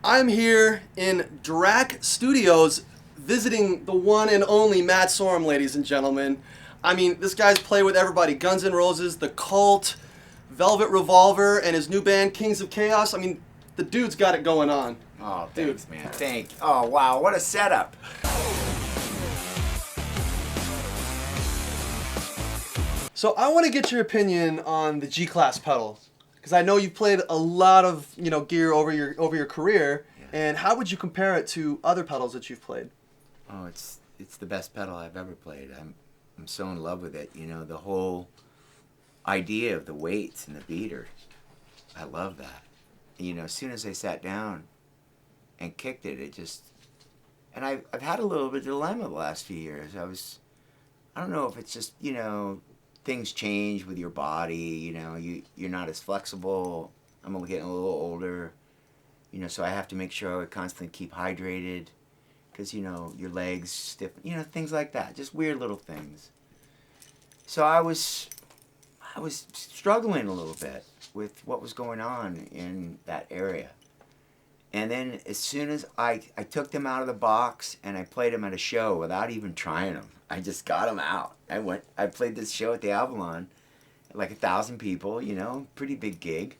I'm here in Drac Studios visiting the one and only Matt Sorum, ladies and gentlemen. I mean, this guy's played with everybody. Guns N' Roses, The Cult, Velvet Revolver, and his new band, Kings of Chaos. I mean, the dude's got it going on. Oh, thanks, man. Thank you. Oh, wow, what a setup. So I want to get your opinion on the G-Class pedal, because I know you've played a lot of gear over your career. Yeah. And how would you compare it to other pedals that you've played? Oh, it's the best pedal I've ever played. I'm so in love with it. You know, the whole idea of the weights and the beater. I love that. You know, as soon as I sat down and kicked it, it just... And I've had a little bit of dilemma the last few years. I don't know if it's just, things change with your body, you're not as flexible. I'm getting a little older, so I have to make sure I constantly keep hydrated because, your legs stiff, things like that, just weird little things. So I was struggling a little bit with what was going on in that area. And then as soon as I took them out of the box and I played them at a show without even trying them, I just got them out. I played this show at the Avalon, like 1,000 people, pretty big gig.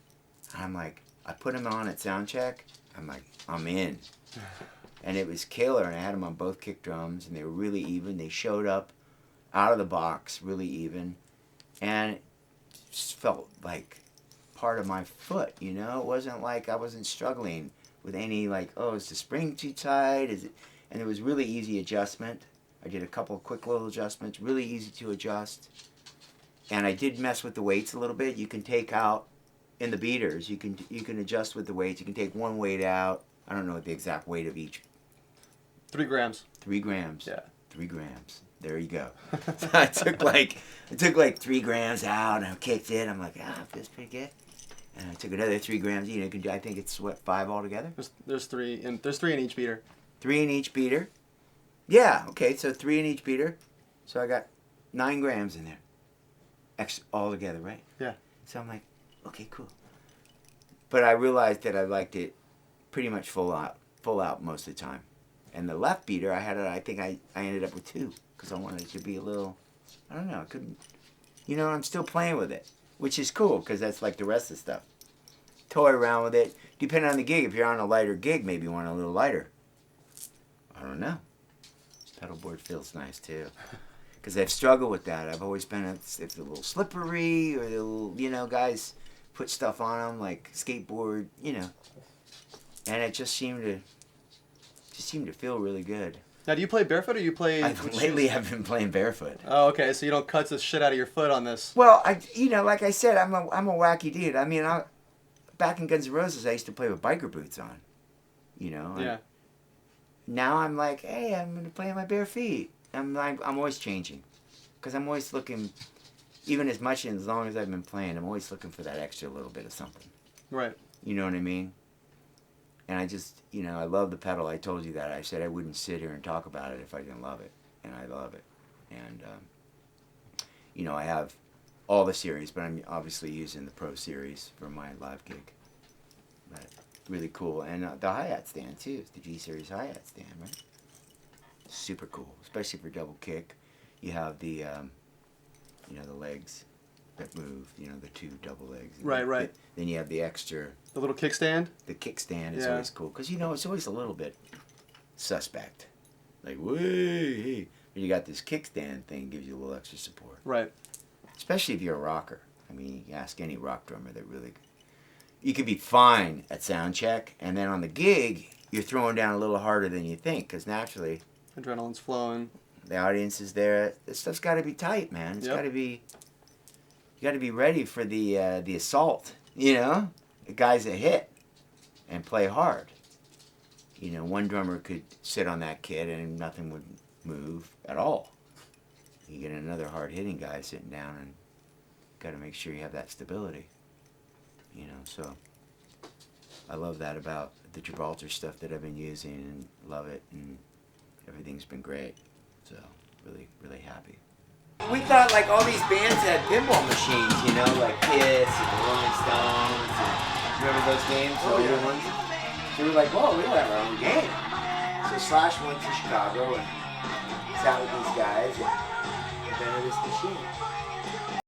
I'm like, I put them on at sound check. I'm like, I'm in. And it was killer, and I had them on both kick drums, and they were really even. They showed up out of the box really even, and it just felt like part of my foot, It wasn't like I wasn't struggling with any is the spring too tight? And it was really easy adjustment. I did a couple of quick little adjustments, really easy to adjust. And I did mess with the weights a little bit. You can take out in the beaters, you can adjust with the weights. You can take one weight out. I don't know what the exact weight of each. 3 grams. 3 grams. Yeah. 3 grams. There you go. So I took like 3 grams out and I kicked it. I'm like, feels pretty good. And I took another 3 grams. You can do. I think it's 5 altogether. There's 3 in each beater. 3 in each beater. Yeah. Okay. So 3 in each beater. So I got 9 grams in there. Extra all together, right? Yeah. So I'm like, okay, cool. But I realized that I liked it pretty much full out most of the time. And the left beater, I think I ended up with 2 because I wanted it to be a little. I don't know. I couldn't. I'm still playing with it, which is cool because that's like the rest of the stuff. Toy around with it. Depending on the gig, if you're on a lighter gig, maybe you want a little lighter. I don't know. Pedal board feels nice too. Because I've struggled with that. I've always been, if it's a little slippery or the little, guys put stuff on them like skateboard, And it just seemed to feel really good. Now, do you play barefoot or you play... Lately I've been playing barefoot. Oh, okay. So you don't cut the shit out of your foot on this. Well, like I said, I'm a wacky dude. I mean, back in Guns N' Roses, I used to play with biker boots on. Yeah. Now I'm like, hey, I'm going to play in my bare feet. I'm always changing. Because I'm always looking, even as much and as long as I've been playing, I'm always looking for that extra little bit of something. Right. You know what I mean? And I just, I love the pedal. I told you that. I said I wouldn't sit here and talk about it if I didn't love it. And I love it. And, I have all the series, but I'm obviously using the Pro Series for my live gig. But really cool. And the hi-hat stand, too. It's the G-Series hi-hat stand, right? Super cool, especially for double kick. You have the, the legs that move, the 2 double legs. Right. Then you have the extra... The little kickstand? The kickstand is always cool. Because, it's always a little bit suspect. Like, way. But you got this kickstand thing, gives you a little extra support. Right. Especially if you're a rocker. I mean, you ask any rock drummer that really... You could be fine at sound check, and then on the gig, you're throwing down a little harder than you think, because naturally... Adrenaline's flowing. The audience is there. This stuff's got to be tight, man. It's got to be... You got to be ready for the assault, The guys that hit and play hard. One drummer could sit on that kit and nothing would move at all. You get another hard-hitting guy sitting down and got to make sure you have that stability. So I love that about the Gibraltar stuff that I've been using and love it, and everything's been great. So really, really happy. We thought like all these bands had pinball machines, like Kiss and the Rolling Stones. And remember those games, the older ones? So we're like, whoa, we don't have our own game. So Slash went to Chicago and sat with these guys and invented this machine.